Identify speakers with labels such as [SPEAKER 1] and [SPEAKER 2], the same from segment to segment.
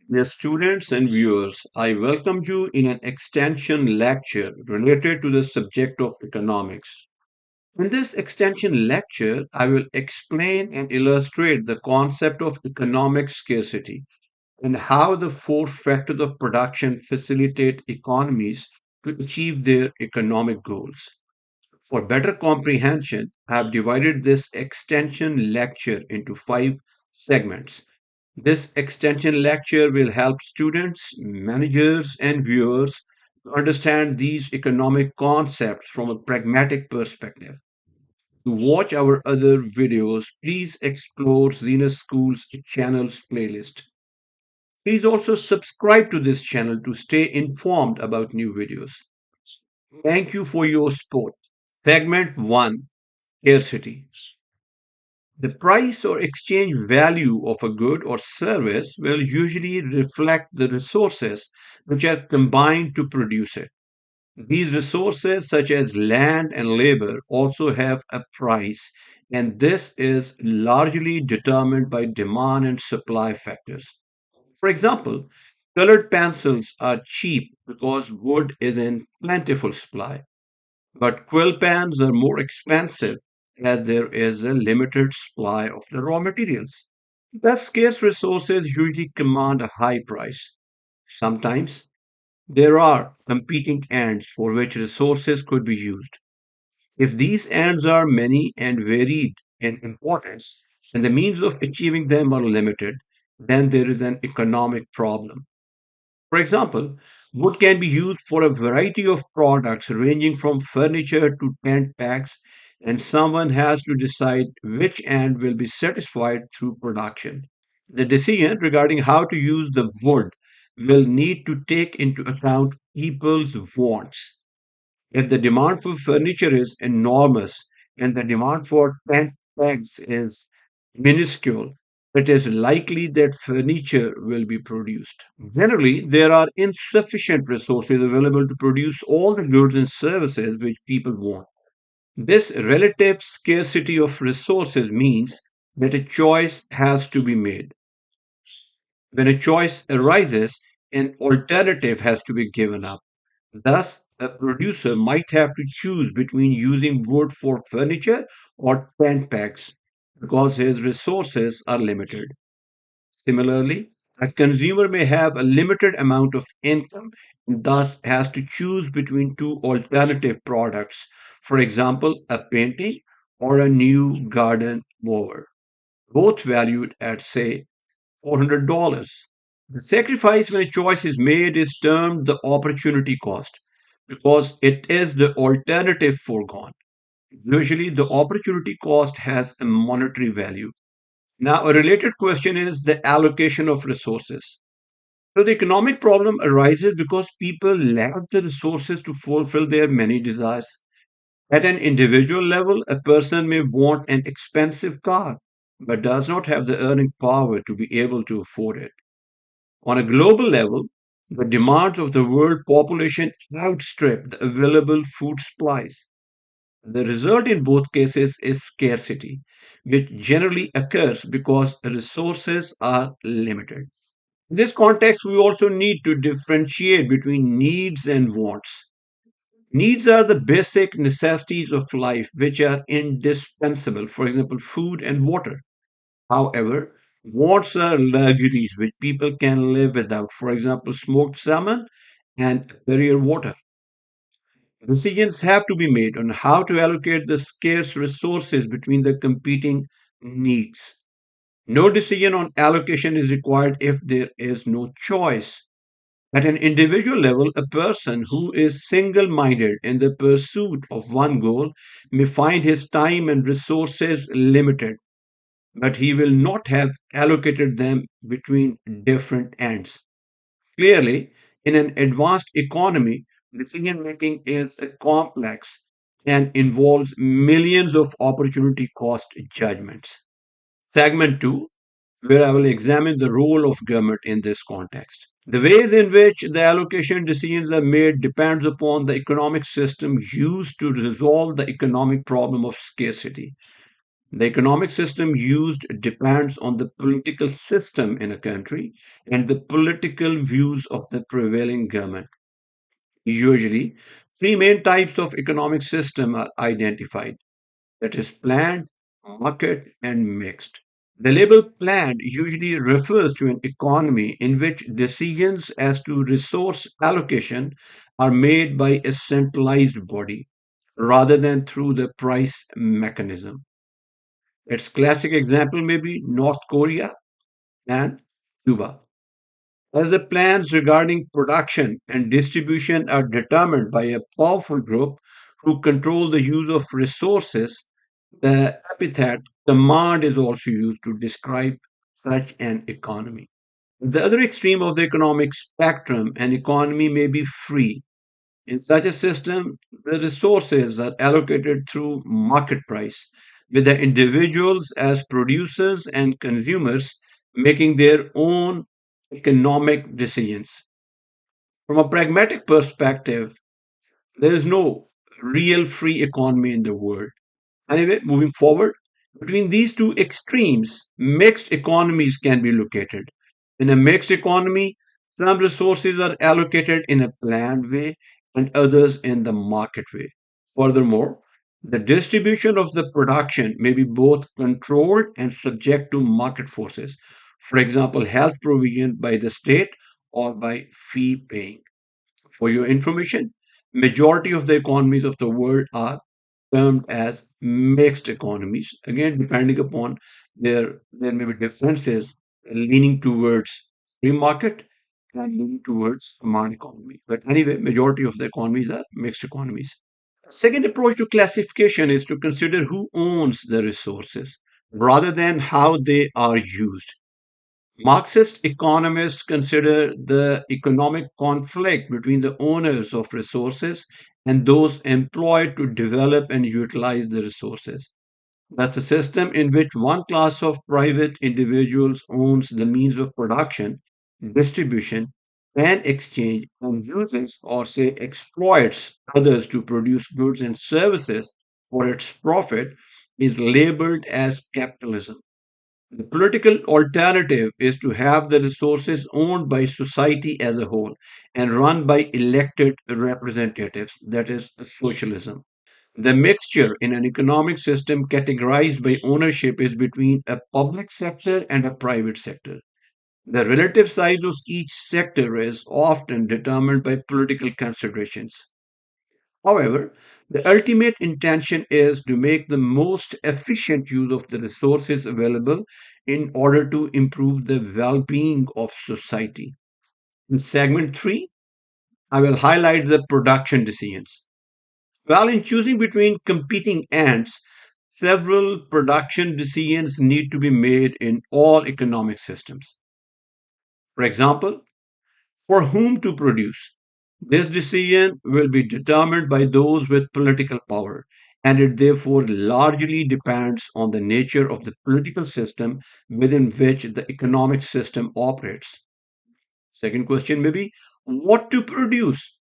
[SPEAKER 1] Dear students and viewers, I welcome you in an extension lecture related to the subject of economics. In this extension lecture, I will explain and illustrate the concept of economic scarcity and how the four factors of production facilitate economies to achieve their economic goals. For better comprehension, I have divided this extension lecture into five segments. This extension lecture will help students, managers, and viewers to understand these economic concepts from a pragmatic perspective. To watch our other videos, please explore Zenus School's channel's playlist. Please also subscribe to this channel to stay informed about new videos. Thank you for your support. Segment 1, Scarcity. The price or exchange value of a good or service will usually reflect the resources which are combined to produce it. These resources, such as land and labor, also have a price, and this is largely determined by demand and supply factors. For example, colored pencils are cheap because wood is in plentiful supply. But quill pens are more expensive as there is a limited supply of the raw materials. Thus, scarce resources usually command a high price. Sometimes there are competing ends for which resources could be used. If these ends are many and varied in importance, and the means of achieving them are limited, then there is an economic problem. For example, wood can be used for a variety of products ranging from furniture to tent pegs, and someone has to decide which end will be satisfied through production. The decision regarding how to use the wood will need to take into account people's wants. If the demand for furniture is enormous and the demand for tent pegs is minuscule, it is likely that furniture will be produced. Generally, there are insufficient resources available to produce all the goods and services which people want. This relative scarcity of resources means that a choice has to be made. When a choice arises, an alternative has to be given up. Thus, a producer might have to choose between using wood for furniture or tent pegs because his resources are limited. Similarly, a consumer may have a limited amount of income and thus has to choose between two alternative products, for example, a painting or a new garden mower, both valued at, say, $400. The sacrifice when a choice is made is termed the opportunity cost because it is the alternative foregone. Usually, the opportunity cost has a monetary value. Now, a related question is the allocation of resources. So, the economic problem arises because people lack the resources to fulfill their many desires. At an individual level, a person may want an expensive car but does not have the earning power to be able to afford it. On a global level, the demands of the world population outstrip the available food supplies. The result in both cases is scarcity, which generally occurs because resources are limited. In this context, we also need to differentiate between needs and wants. Needs are the basic necessities of life which are indispensable, for example, food and water. However, wants are luxuries which people can live without, for example, smoked salmon and superior water. Decisions have to be made on how to allocate the scarce resources between the competing needs. No decision on allocation is required if there is no choice. At an individual level, a person who is single minded in the pursuit of one goal may find his time and resources limited, but he will not have allocated them between different ends. Clearly, in an advanced economy, decision making is a complex and involves millions of opportunity cost judgments. Segment 2, where I will examine the role of government in this context. The ways in which the allocation decisions are made depends upon the economic system used to resolve the economic problem of scarcity. The economic system used depends on the political system in a country and the political views of the prevailing government. Usually, three main types of economic system are identified, that is planned, market, and mixed. The label planned usually refers to an economy in which decisions as to resource allocation are made by a centralized body rather than through the price mechanism. Its classic example may be North Korea and Cuba. As the plans regarding production and distribution are determined by a powerful group who control the use of resources, the epithet command is also used to describe such an economy. The other extreme of the economic spectrum, an economy may be free. In such a system, the resources are allocated through market price, with the individuals as producers and consumers making their own economic decisions. From a pragmatic perspective, there is no real free economy in the world. Anyway, moving forward, between these two extremes, mixed economies can be located. In a mixed economy, some resources are allocated in a planned way and others in the market way. Furthermore, the distribution of the production may be both controlled and subject to market forces. For example, health provision by the state or by fee paying. For your information, majority of the economies of the world are termed as mixed economies. Again, depending upon there may be differences leaning towards free market and leaning towards command economy. But anyway, majority of the economies are mixed economies. Second approach to classification is to consider who owns the resources rather than how they are used. Marxist economists consider the economic conflict between the owners of resources and those employed to develop and utilize the resources. That's a system in which one class of private individuals owns the means of production, distribution, and exchange and uses or say exploits others to produce goods and services for its profit is labeled as capitalism. The political alternative is to have the resources owned by society as a whole and run by elected representatives, that is, socialism. The mixture in an economic system categorized by ownership is between a public sector and a private sector. The relative size of each sector is often determined by political considerations. However, the ultimate intention is to make the most efficient use of the resources available in order to improve the well being of society. In segment 3, I will highlight the production decisions. Well, in choosing between competing ends, several production decisions need to be made in all economic systems. For example, for whom to produce. This decision will be determined by those with political power, and it therefore largely depends on the nature of the political system within which the economic system operates. Second question may be what to produce.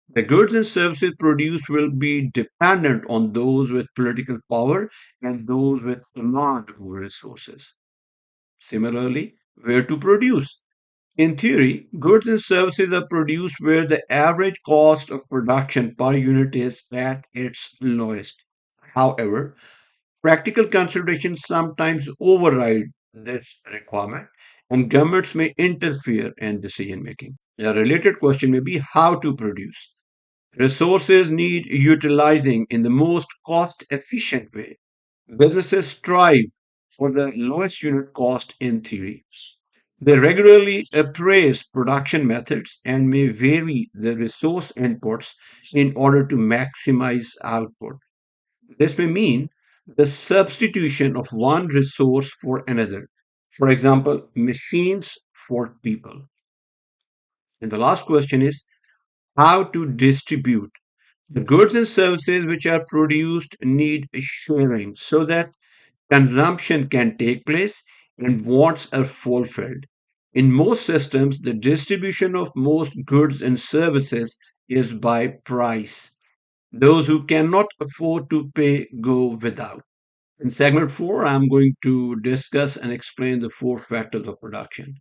[SPEAKER 1] The goods and services produced will be dependent on those with political power and those with command over resources. Similarly, where to produce. In theory, goods and services are produced where the average cost of production per unit is at its lowest. However, practical considerations sometimes override this requirement, and governments may interfere in decision making. A related question may be how to produce. Resources need utilizing in the most cost efficient way. Businesses strive for the lowest unit cost in theory. They regularly appraise production methods and may vary the resource inputs in order to maximize output. This may mean the substitution of one resource for another. For example, machines for people. And the last question is how to distribute. The goods and services which are produced need sharing so that consumption can take place and wants are fulfilled. In most systems, the distribution of most goods and services is by price. Those who cannot afford to pay go without. In segment 4, I'm going to discuss and explain the four factors of production.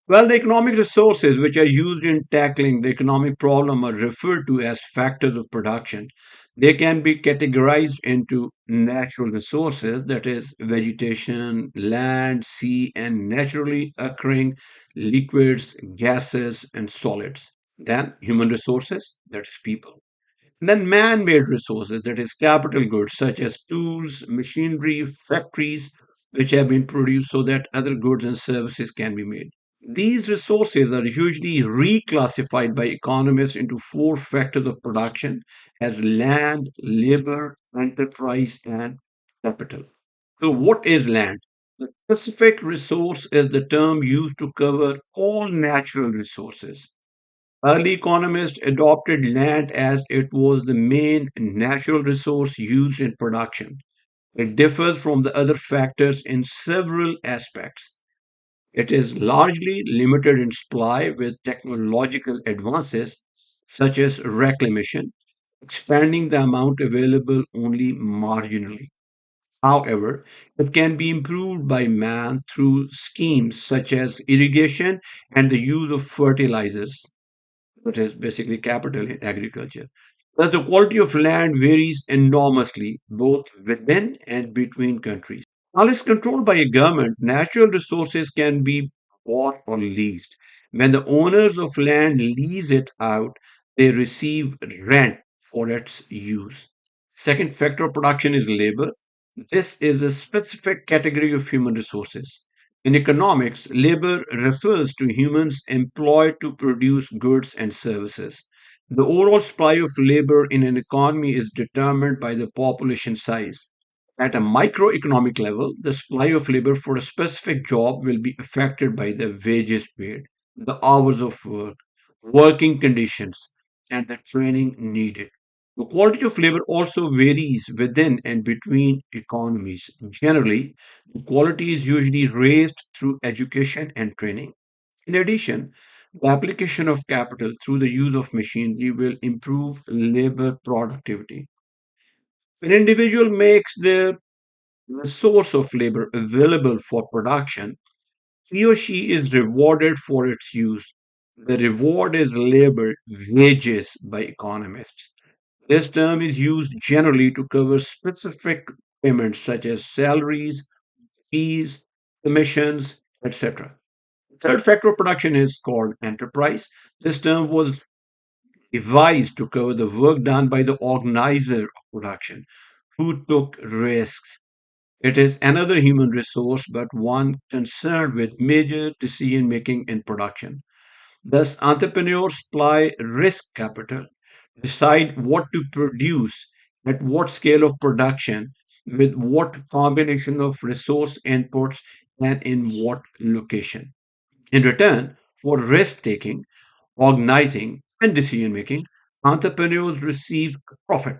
[SPEAKER 1] Well, the economic resources which are used in tackling the economic problem are referred to as factors of production. They can be categorized into natural resources, that is, vegetation, land, sea, and naturally occurring liquids, gases, and solids. Then, human resources, that is, people. And then, man made resources, that is, capital goods such as tools, machinery, factories, which have been produced so that other goods and services can be made. These resources are usually reclassified by economists into four factors of production as land, labor, enterprise, and capital. So, what is land? The specific resource is the term used to cover all natural resources. Early economists adopted land as it was the main natural resource used in production. It differs from the other factors in several aspects. It is largely limited in supply with technological advances such as reclamation, expanding the amount available only marginally. However, it can be improved by man through schemes such as irrigation and the use of fertilizers, which is basically capital in agriculture. Thus, the quality of land varies enormously both within and between countries. Unless controlled by a government, natural resources can be bought or leased. When the owners of land lease it out, they receive rent for its use. Second factor of production is labor. This is a specific category of human resources. In economics, labor refers to humans employed to produce goods and services. The overall supply of labor in an economy is determined by the population size. At a microeconomic level, the supply of labor for a specific job will be affected by the wages paid, the hours of work, working conditions, and the training needed. The quality of labor also varies within and between economies. Generally, the quality is usually raised through education and training. In addition, the application of capital through the use of machinery will improve labor productivity. An individual makes their source of labor available for production, he or she is rewarded for its use. The reward is labeled wages by economists. This term is used generally to cover specific payments such as salaries, fees, commissions, etc. Third factor of production is called enterprise. This term was devised to cover the work done by the organizer of production who took risks. It is another human resource, but one concerned with major decision making in production. Thus, entrepreneurs apply risk capital, decide what to produce, at what scale of production, with what combination of resource inputs, and in what location. In return for risk taking, organizing, and decision making, entrepreneurs receive profit.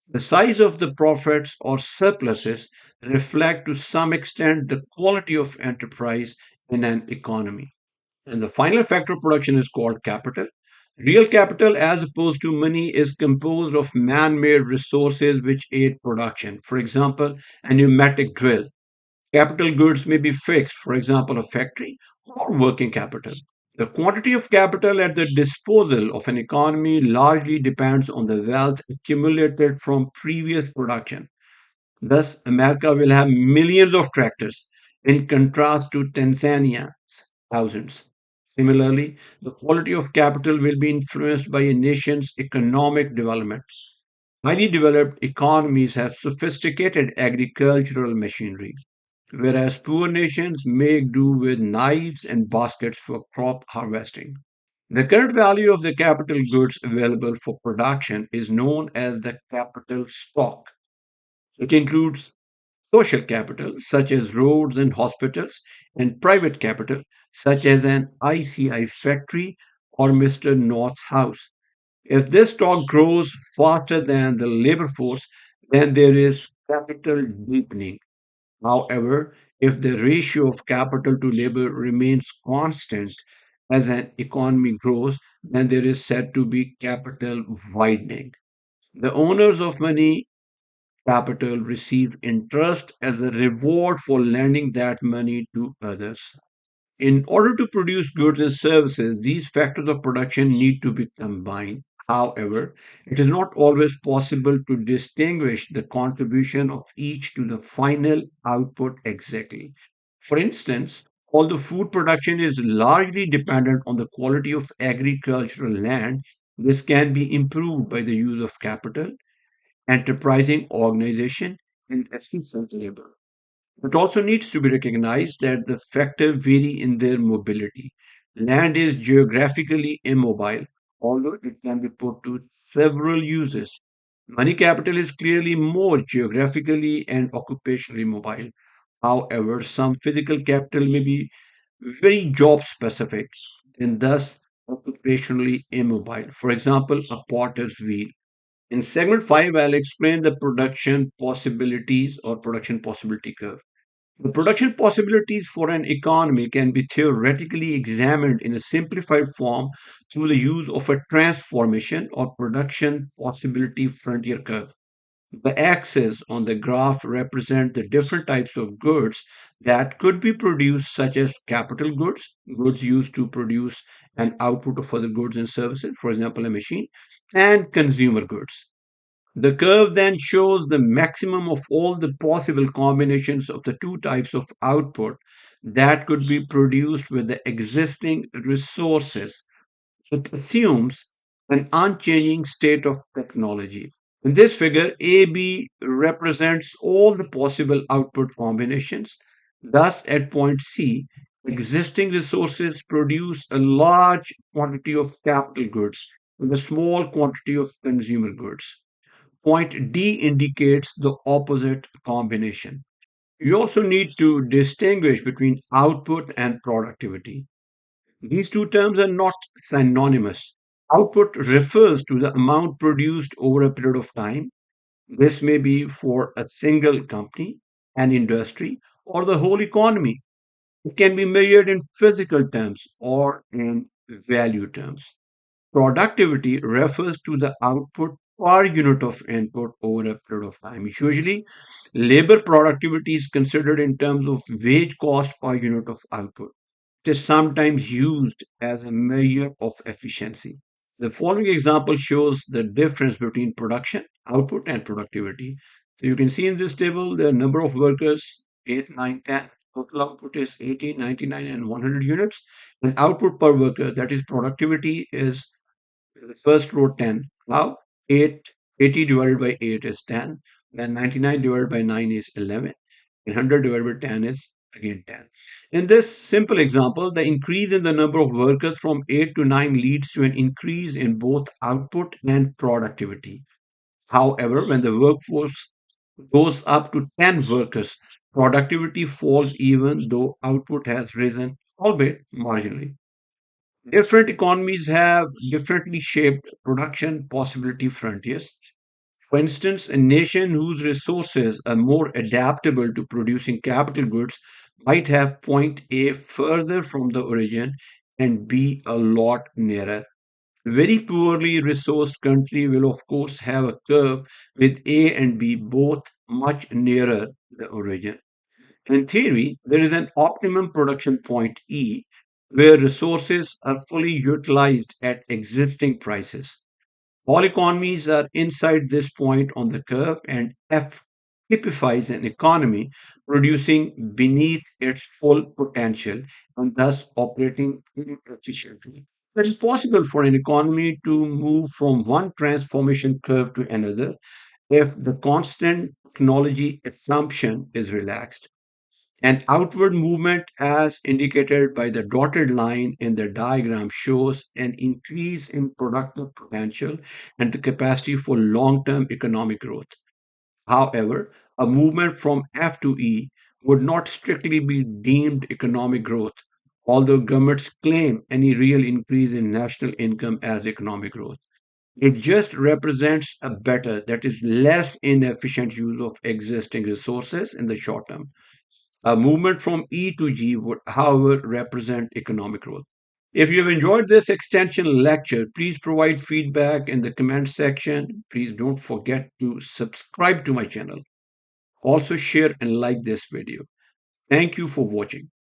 [SPEAKER 1] The size of the profits or surpluses reflect to some extent the quality of enterprise in an economy. And the final factor of production is called capital. Real capital, as opposed to money, is composed of man made resources which aid production. For example, a pneumatic drill. Capital goods may be fixed, for example, a factory, or working capital. The quantity of capital at the disposal of an economy largely depends on the wealth accumulated from previous production. Thus, America will have millions of tractors, in contrast to Tanzania's thousands. Similarly, the quality of capital will be influenced by a nation's economic development. Highly developed economies have sophisticated agricultural machinery, whereas poor nations make do with knives and baskets for crop harvesting. The current value of the capital goods available for production is known as the capital stock. It includes social capital, such as roads and hospitals, and private capital, such as an ICI factory or Mr. North's house. If this stock grows faster than the labor force, then there is capital deepening. However, if the ratio of capital to labor remains constant as an economy grows, then there is said to be capital widening. The owners of money capital receive interest as a reward for lending that money to others. In order to produce goods and services, these factors of production need to be combined. However, it is not always possible to distinguish the contribution of each to the final output exactly. For instance, although food production is largely dependent on the quality of agricultural land, this can be improved by the use of capital, enterprising organization, and efficient labor. It also needs to be recognized that the factors vary in their mobility. Land is geographically immobile, although it can be put to several uses. Money capital is clearly more geographically and occupationally mobile. However, some physical capital may be very job specific and thus occupationally immobile. For example, a potter's wheel. In segment 5, I'll explain the production possibilities or production possibility curve. The production possibilities for an economy can be theoretically examined in a simplified form through the use of a transformation or production possibility frontier curve. The axes on the graph represent the different types of goods that could be produced, such as capital goods, goods used to produce an output of other goods and services, for example, a machine, and consumer goods. The curve then shows the maximum of all the possible combinations of the two types of output that could be produced with the existing resources. It assumes an unchanging state of technology. In this figure, AB represents all the possible output combinations. Thus, at point C, existing resources produce a large quantity of capital goods and a small quantity of consumer goods. Point D indicates the opposite combination. You also need to distinguish between output and productivity. These two terms are not synonymous. Output refers to the amount produced over a period of time. This may be for a single company, an industry, or the whole economy. It can be measured in physical terms or in value terms. Productivity refers to the output per unit of input over a period of time. Usually, labor productivity is considered in terms of wage cost per unit of output. It is sometimes used as a measure of efficiency. The following example shows the difference between production, output, and productivity. So you can see in this table the number of workers 8, 9, 10. Total output is 80, 99, and 100 units. And output per worker, that is productivity, is the first row 10. Now 8, 80 divided by 8 is 10. Then 99 divided by 9 is 11. And 100 divided by 10 is again 10. In this simple example, the increase in the number of workers from 8 to 9 leads to an increase in both output and productivity. However, when the workforce goes up to 10 workers, productivity falls even though output has risen, albeit marginally. Different economies have differently shaped production possibility frontiers. For instance, a nation whose resources are more adaptable to producing capital goods might have point A further from the origin and B a lot nearer. A very poorly resourced country will, of course, have a curve with A and B both much nearer the origin. In theory, there is an optimum production point E where resources are fully utilized at existing prices. All economies are inside this point on the curve, and F typifies an economy producing beneath its full potential and thus operating inefficiently. It is possible for an economy to move from one transformation curve to another if the constant technology assumption is relaxed. An outward movement, as indicated by the dotted line in the diagram, shows an increase in productive potential and the capacity for long term economic growth. However, a movement from F to E would not strictly be deemed economic growth, although governments claim any real increase in national income as economic growth. It just represents a better, that is, less inefficient use of existing resources in the short term. A movement from E to G would, however, represent economic growth. If you have enjoyed this extension lecture, please provide feedback in the comment section. Please don't forget to subscribe to my channel. Also share and like this video. Thank you for watching.